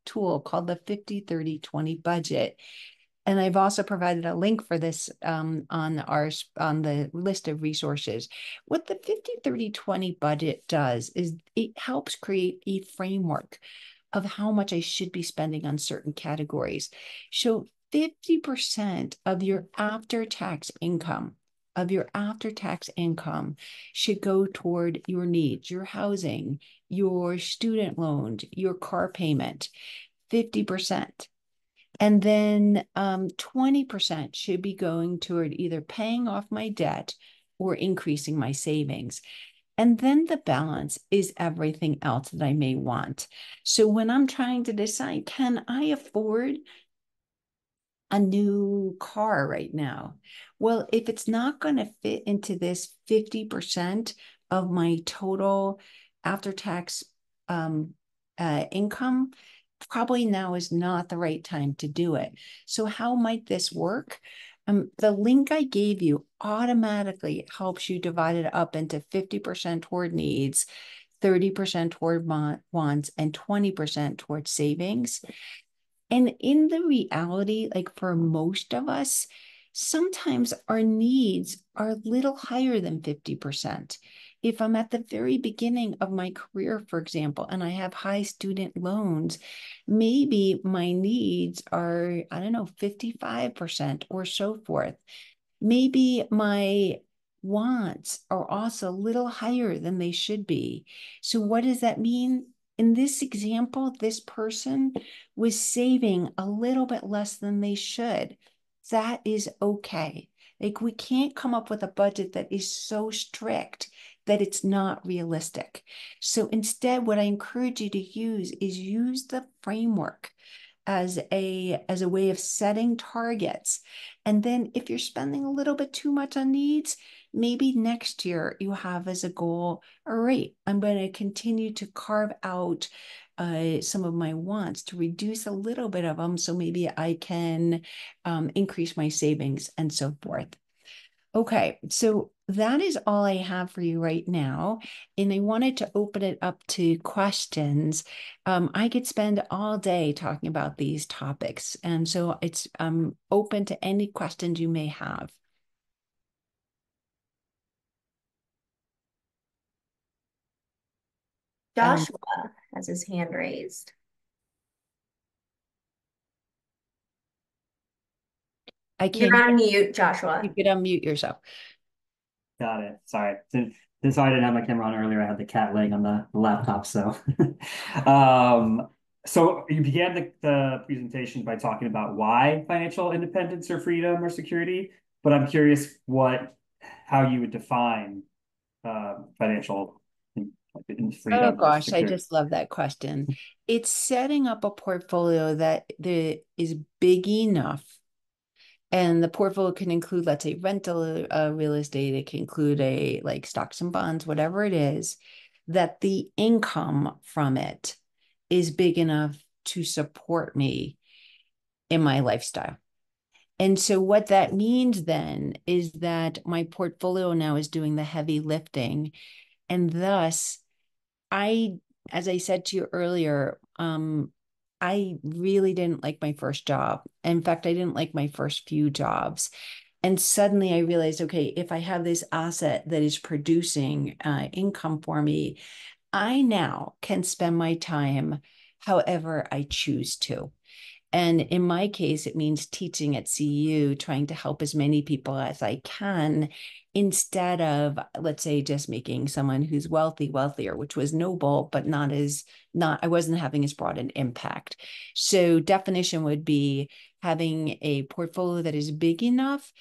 tool called the 50-30-20 budget. And I've also provided a link for this on the list of resources. What the 50-30-20 budget does is it helps create a framework of how much I should be spending on certain categories. So 50% of your after-tax income should go toward your needs, your housing, your student loans, your car payment, 50%. And then 20% should be going toward either paying off my debt or increasing my savings. And then the balance is everything else that I may want. So when I'm trying to decide, can I afford a new car right now? Well, if it's not going to fit into this 50% of my total after-tax income, probably now is not the right time to do it. So how might this work? The link I gave you automatically helps you divide it up into 50% toward needs, 30% toward wants, and 20% toward savings. And in the reality, like for most of us, sometimes our needs are a little higher than 50%. If I'm at the very beginning of my career, for example, and I have high student loans, maybe my needs are, I don't know, 55% or so forth. Maybe my wants are also a little higher than they should be. So what does that mean? In this example, this person was saving a little bit less than they should. That is okay. Like we can't come up with a budget that is so strict that it's not realistic. So instead, what I encourage you to use is use the framework as a way of setting targets. And then if you're spending a little bit too much on needs, maybe next year you have as a goal, all right, I'm going to continue to carve out some of my wants to reduce a little bit of them. So maybe I can increase my savings and so forth. Okay, so that is all I have for you right now. And I wanted to open it up to questions. I could spend all day talking about these topics. And so it's open to any questions you may have. Joshua has his hand raised. I can't. You're on mute, Joshua. You could unmute yourself. Got it. Sorry. Since I didn't have my camera on earlier, I had the cat laying on the laptop. So, so you began the presentation by talking about why financial independence or freedom or security, but I'm curious how you would define financial freedom. Oh gosh, I just love that question. It's setting up a portfolio that is big enough. And the portfolio can include, let's say, rental real estate. It can include like stocks and bonds, whatever it is, that the income from it is big enough to support me in my lifestyle. And so what that means then is that my portfolio now is doing the heavy lifting. And thus, as I said to you earlier, I really didn't like my first job. In fact, I didn't like my first few jobs. And suddenly I realized, okay, if I have this asset that is producing income for me, I now can spend my time however I choose to. And in my case, it means teaching at CU, trying to help as many people as I can, instead of, let's say, just making someone who's wealthy wealthier, which was noble, but I wasn't having as broad an impact. So definition would be having a portfolio that is big enough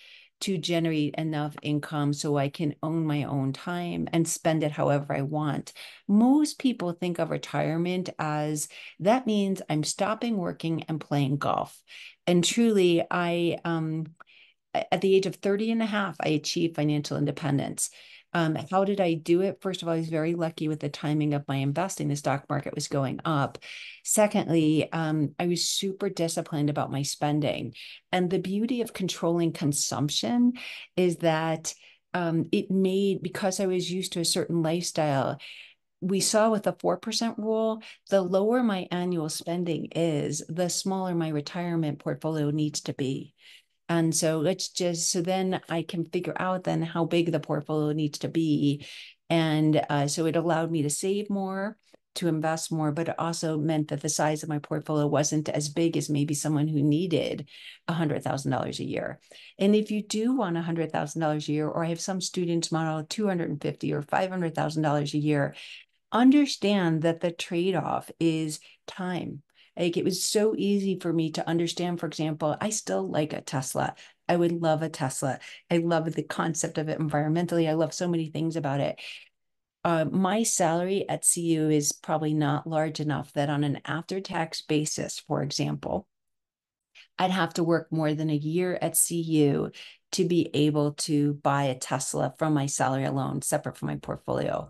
to generate enough income so I can own my own time and spend it however I want. Most people think of retirement as that means I'm stopping working and playing golf. And truly, at the age of 30 and a half, I achieved financial independence. How did I do it? First of all, I was very lucky with the timing of my investing. The stock market was going up. Secondly, I was super disciplined about my spending. And the beauty of controlling consumption is that because I was used to a certain lifestyle, we saw with the 4% rule, the lower my annual spending is, the smaller my retirement portfolio needs to be. And so so then I can figure out then how big the portfolio needs to be. And so it allowed me to save more, to invest more, but it also meant that the size of my portfolio wasn't as big as maybe someone who needed $100,000 a year. And if you do want $100,000 a year, or I have some students model $250,000 or $500,000 a year, understand that the trade-off is time. Like, it was so easy for me to understand, for example, I still like a Tesla. I would love a Tesla. I love the concept of it environmentally. I love so many things about it. My salary at CU is probably not large enough that on an after-tax basis, for example, I'd have to work more than a year at CU to be able to buy a Tesla from my salary alone, separate from my portfolio.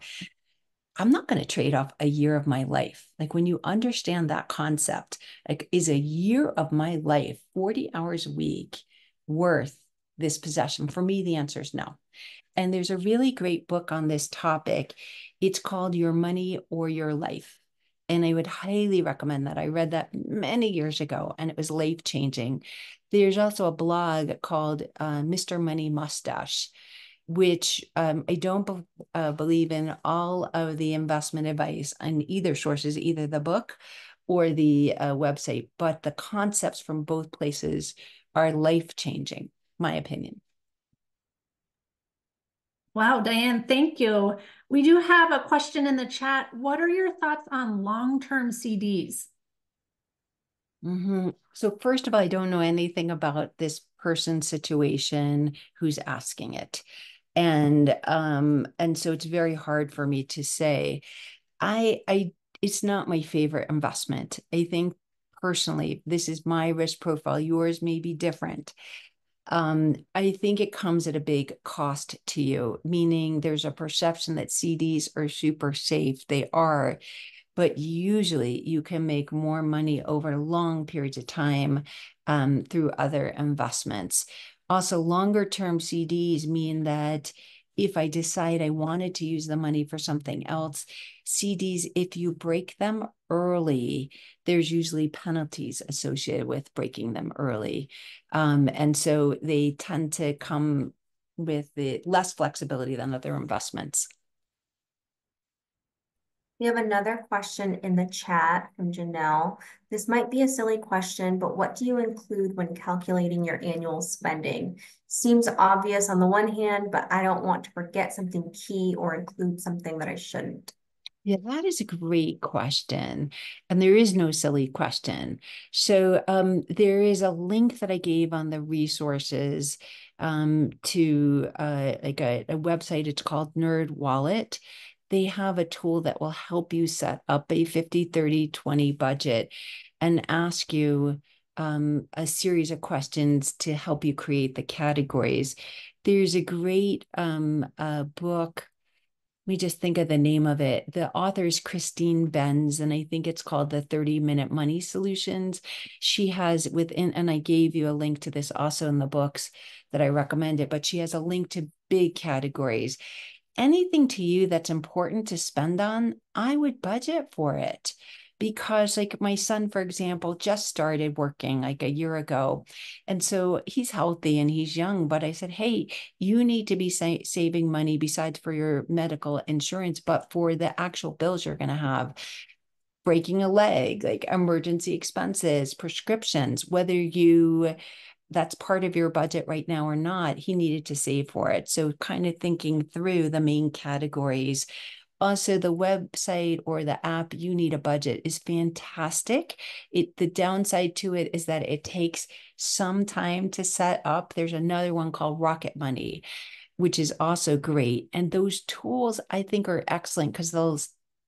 I'm not going to trade off a year of my life. Like, when you understand that concept, like, is a year of my life, 40 hours a week, worth this possession? For me, the answer is no. And there's a really great book on this topic. It's called Your Money or Your Life. And I would highly recommend that. I read that many years ago and it was life-changing. There's also a blog called Mr. Money Mustache, which I don't believe in all of the investment advice on either sources, either the book or the website, but the concepts from both places are life-changing, my opinion. Wow, Diane, thank you. We do have a question in the chat. What are your thoughts on long-term CDs? So first of all, I don't know anything about this person's situation who's asking it. And so it's very hard for me to say. I it's not my favorite investment. I think personally, this is my risk profile. Yours may be different. I think it comes at a big cost to you, meaning there's a perception that CDs are super safe. They are, but usually you can make more money over long periods of time through other investments. Also, longer term CDs mean that if I decide I wanted to use the money for something else, CDs, if you break them early, there's usually penalties associated with breaking them early. And so they tend to come with the less flexibility than other investments. We have another question in the chat from Janelle. This might be a silly question, but what do you include when calculating your annual spending? Seems obvious on the one hand, but I don't want to forget something key or include something that I shouldn't. Yeah, that is a great question. And there is no silly question. So there is a link that I gave on the resources to like a website. It's called Nerd Wallet. They have a tool that will help you set up a 50, 30, 20 budget and ask you a series of questions to help you create the categories. There's a great book. We just think of the name of it. The author is Christine Benz, and I think it's called the 30-Minute Money Solutions. She has within, and I gave you a link to this also in the books that I recommend it, but she has a link to big categories. Anything to you that's important to spend on, I would budget for it. Because like my son, for example, just started working like a year ago. And so he's healthy and he's young. But I said, hey, you need to be saving money besides for your medical insurance, but for the actual bills you're going to have. Breaking a leg, like emergency expenses, prescriptions, whether you that's part of your budget right now or not, he needed to save for it. So kind of thinking through the main categories. Also, the website or the app You Need a Budget is fantastic. The downside to it is that it takes some time to set up. There's another one called Rocket Money, which is also great. And those tools I think are excellent because they'll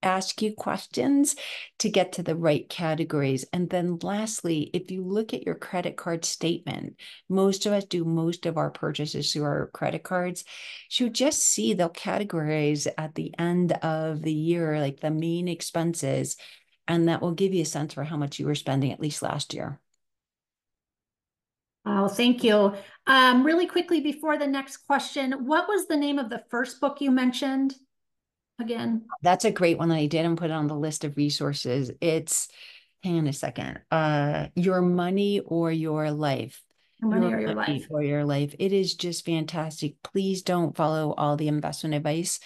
ask you questions to get to the right categories. And then lastly, if you look at your credit card statement, most of us do most of our purchases through our credit cards. You just see they'll categorize at the end of the year, like the main expenses, and that will give you a sense for how much you were spending at least last year. Oh, thank you. Really quickly before the next question, what was the name of the first book you mentioned again? That's a great one that I didn't put on the list of resources. It's, hang on a second, Your Money or Your Life. Your Money or Your Life. Or Your Life. It is just fantastic. Please don't follow all the investment advice.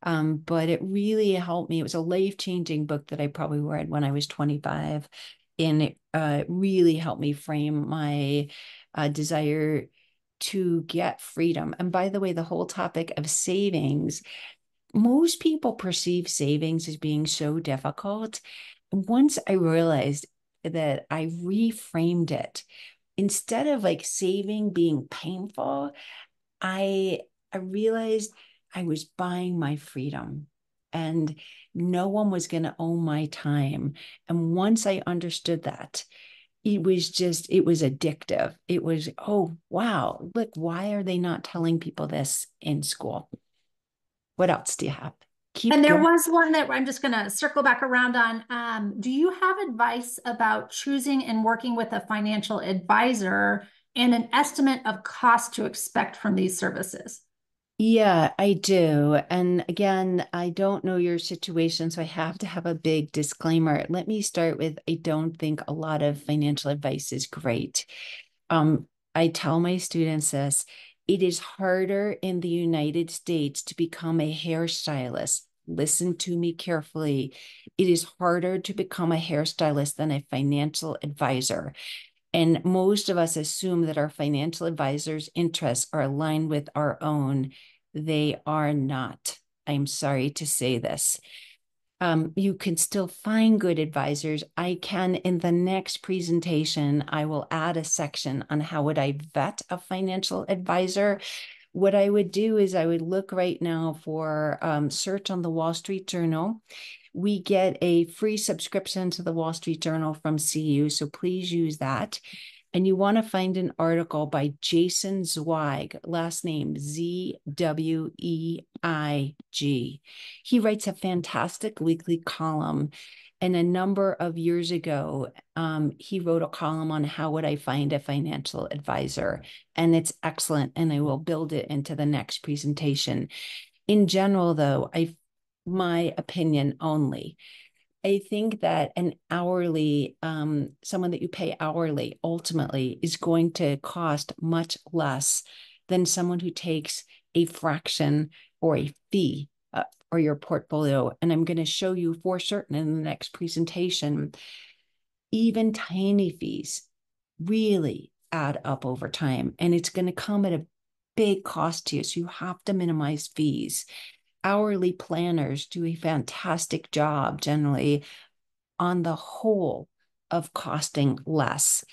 But it really helped me. It was a life-changing book that I probably read when I was 25. And it really helped me frame my desire to get freedom. And by the way, the whole topic of savings, most people perceive savings as being so difficult. Once I realized that I reframed it, instead of like saving being painful, I realized I was buying my freedom and no one was going to own my time. And once I understood that, it was addictive. It was, oh, wow, look, why are they not telling people this in school? What else do you have? And there was one that I'm just going to circle back around on. Do you have advice about choosing and working with a financial advisor and an estimate of cost to expect from these services? Yeah, I do. And again, I don't know your situation, so I have to have a big disclaimer. Let me start with I don't think a lot of financial advice is great. I tell my students this, it is harder in the United States to become a hairstylist. Listen to me carefully. It is harder to become a hairstylist than a financial advisor. And most of us assume that our financial advisors' interests are aligned with our own. They are not. I'm sorry to say this. You can still find good advisors. I can, in the next presentation, I will add a section on how would I vet a financial advisor. What I would do is I would look right now for search on the Wall Street Journal. We get a free subscription to the Wall Street Journal from CU, so please use that. And you want to find an article by Jason Zweig, last name Zweig. He writes a fantastic weekly column. And a number of years ago, he wrote a column on how would I find a financial advisor. And it's excellent. And I will build it into the next presentation. In general, though, my opinion only, I think that an hourly, someone that you pay hourly ultimately is going to cost much less than someone who takes a fraction or a fee for your portfolio. And I'm going to show you for certain in the next presentation, even tiny fees really add up over time. And it's going to come at a big cost to you. So you have to minimize fees. Hourly planners do a fantastic job generally on the whole of costing less.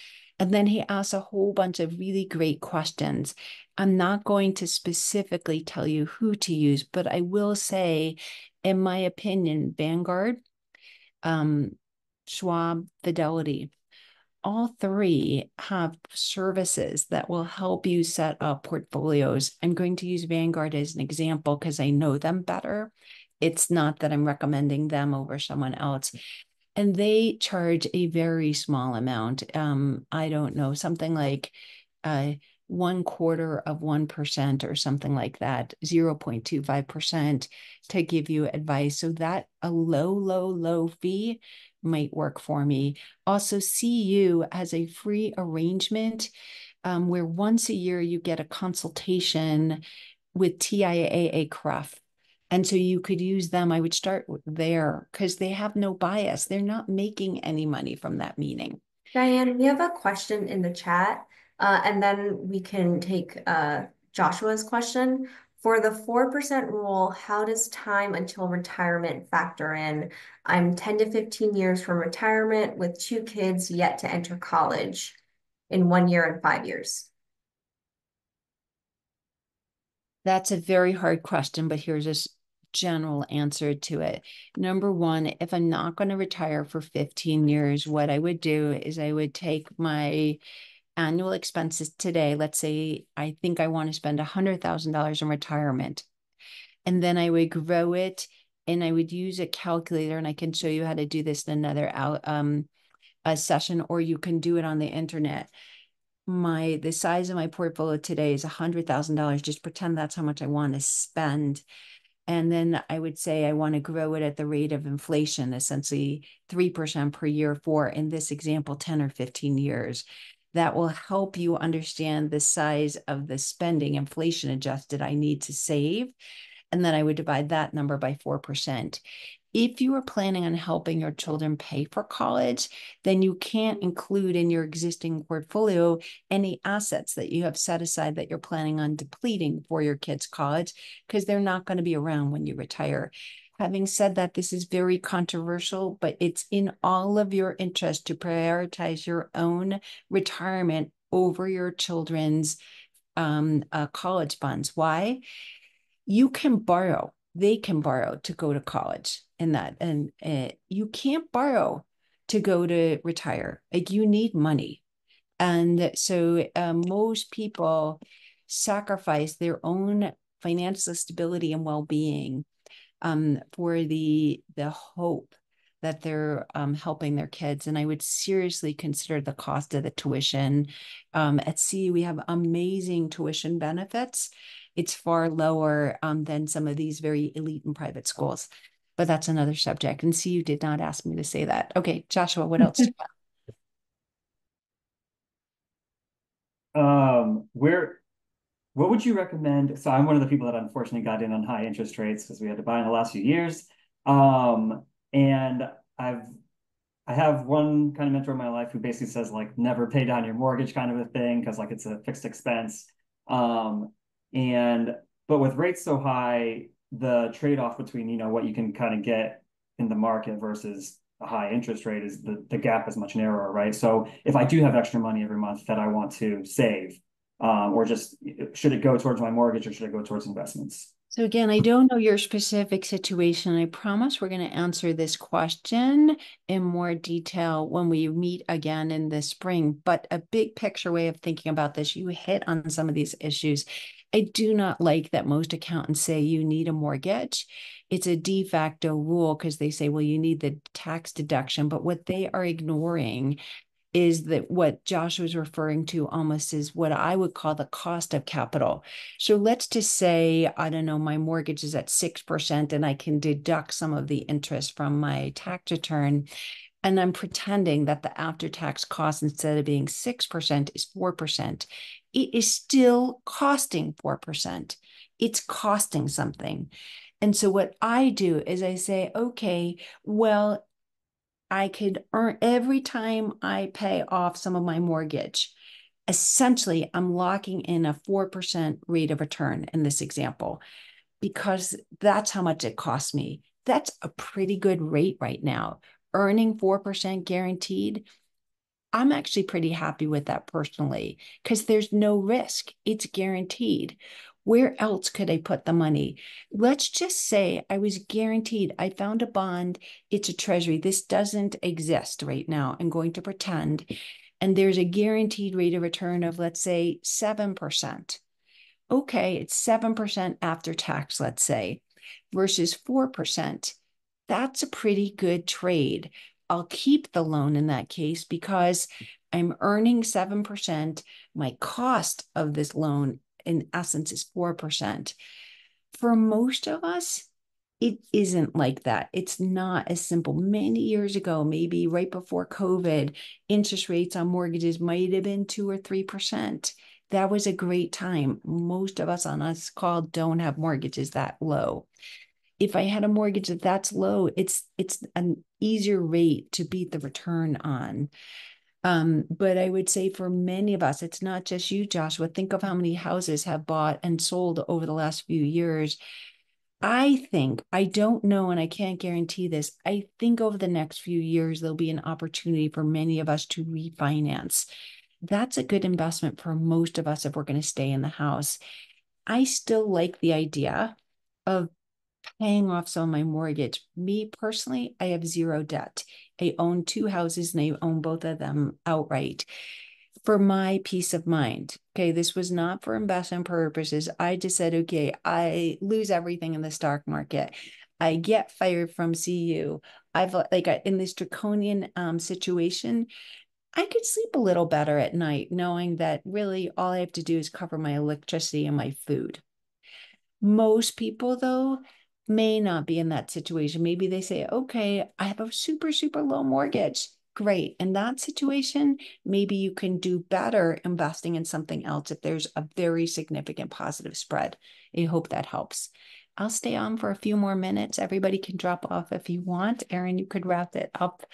And then he asks a whole bunch of really great questions. I'm not going to specifically tell you who to use, but I will say, in my opinion, Vanguard, Schwab, Fidelity, all three have services that will help you set up portfolios. I'm going to use Vanguard as an example because I know them better. It's not that I'm recommending them over someone else. And they charge a very small amount. I don't know, something like 1/4% or something like that, 0.25% to give you advice. So that a low fee might work for me. Also, CU has a free arrangement where once a year you get a consultation with TIAA-CREF. And so you could use them. I would start there because they have no bias. They're not making any money from that meeting. Diane, we have a question in the chat, and then we can take Joshua's question. For the 4% rule, how does time until retirement factor in? I'm 10 to 15 years from retirement with 2 kids yet to enter college in 1 year and 5 years. That's a very hard question, but here's a general answer to it. Number one, if I'm not going to retire for 15 years, what I would do is I would take my annual expenses today. Let's say I think I want to spend $100,000 in retirement. And then I would grow it and I would use a calculator, and I can show you how to do this in another a session, or you can do it on the internet. The size of my portfolio today is $100,000. Just pretend that's how much I want to spend. And then I would say I want to grow it at the rate of inflation, essentially 3% per year for, in this example, 10 or 15 years. That will help you understand the size of the spending, inflation adjusted, I need to save. And then I would divide that number by 4%. If you are planning on helping your children pay for college, then you can't include in your existing portfolio any assets that you have set aside that you're planning on depleting for your kids' college, because they're not going to be around when you retire. Having said that, this is very controversial, but it's in all of your interest to prioritize your own retirement over your children's college funds. Why? You can borrow. They can borrow to go to college in that. And you can't borrow to go to retire. Like, you need money. And so most people sacrifice their own financial stability and well-being for the hope that they're helping their kids. And I would seriously consider the cost of the tuition. At CU, we have amazing tuition benefits. It's far lower than some of these very elite and private schools. But that's another subject. And CU did not ask me to say that. Okay, Joshua, what else do you have? What would you recommend? So I'm one of the people that unfortunately got in on high interest rates because we had to buy in the last few years. And I have one kind of mentor in my life who basically says, like, never pay down your mortgage kind of a thing, because like it's a fixed expense. But with rates so high, the trade-off between, you know, what you can kind of get in the market versus a high interest rate is the gap is much narrower, right? So if I do have extra money every month that I want to save, or just should it go towards my mortgage or should it go towards investments? So again, I don't know your specific situation. I promise we're going to answer this question in more detail when we meet again in the spring. But a big picture way of thinking about this, you hit on some of these issues. I do not like that most accountants say you need a mortgage. It's a de facto rule because they say, well, you need the tax deduction. But what they are ignoring is that what Josh was referring to almost is what I would call the cost of capital. So let's just say, I don't know, my mortgage is at 6% and I can deduct some of the interest from my tax return. And I'm pretending that the after-tax cost, instead of being 6%, is 4%. It is still costing 4%. It's costing something. And so what I do is I say, okay, well, I could earn every time I pay off some of my mortgage. Essentially, I'm locking in a 4% rate of return in this example, because that's how much it costs me. That's a pretty good rate right now. Earning 4% guaranteed, I'm actually pretty happy with that personally, because there's no risk. It's guaranteed. Where else could I put the money? Let's just say I was guaranteed. I found a bond. It's a treasury. This doesn't exist right now. I'm going to pretend. And there's a guaranteed rate of return of, let's say, 7%. Okay, it's 7% after tax, let's say, versus 4%. That's a pretty good trade. I'll keep the loan in that case because I'm earning 7%. My cost of this loan, in essence, is 4%. For most of us, it isn't like that. It's not as simple. Many years ago, maybe right before COVID, interest rates on mortgages might have been 2 or 3%. That was a great time. Most of us on this call don't have mortgages that low. If I had a mortgage that's low, it's an easier rate to beat the return on. But I would say for many of us, it's not just you, Joshua. Think of how many houses have bought and sold over the last few years. I think, I don't know, and I can't guarantee this, I think over the next few years, there'll be an opportunity for many of us to refinance. That's a good investment for most of us if we're going to stay in the house. I still like the idea of paying off some of my mortgage. Me personally, I have zero debt. I own 2 houses and I own both of them outright for my peace of mind. Okay, this was not for investment purposes. I just said, okay, I lose everything in the stock market. I get fired from CU. I've in this draconian situation, I could sleep a little better at night knowing that really all I have to do is cover my electricity and my food. Most people, though, may not be in that situation. Maybe they say, okay, I have a super, super low mortgage. Great. In that situation, maybe you can do better investing in something else if there's a very significant positive spread. I hope that helps. I'll stay on for a few more minutes. Everybody can drop off if you want. Erin, you could wrap it up.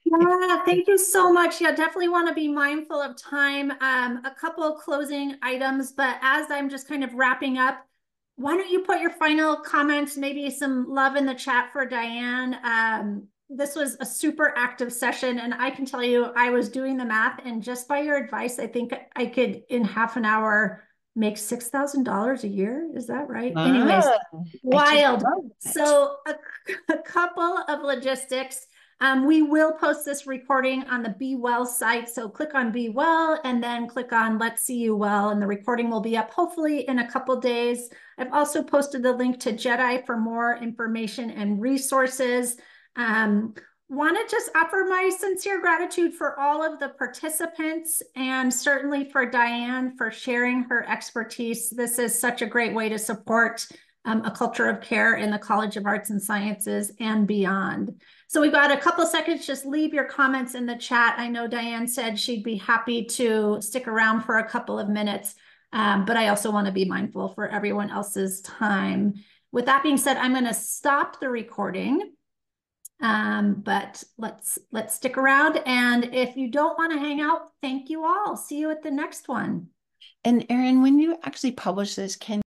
Yeah, thank you so much. Yeah, definitely want to be mindful of time. A couple of closing items, but as I'm just kind of wrapping up, why don't you put your final comments, maybe some love in the chat for Diane. This was a super active session, and I can tell you, I was doing the math, and just by your advice, I think I could, in half an hour, make $6,000 a year. Is that right? Wow. Anyways, wild. So a couple of logistics. We will post this recording on the Be Well site. So click on Be Well and then click on Let's See You Well. And the recording will be up hopefully in a couple days. I've also posted the link to Jedi for more information and resources. Want to just offer my sincere gratitude for all of the participants and certainly for Diane for sharing her expertise. This is such a great way to support a culture of care in the College of Arts and Sciences and beyond. So we've got a couple seconds, just leave your comments in the chat. I know Diane said she'd be happy to stick around for a couple of minutes, but I also want to be mindful for everyone else's time. With that being said, I'm going to stop the recording, but let's stick around. And if you don't want to hang out, thank you all. See you at the next one. And Erin, when you actually publish this, can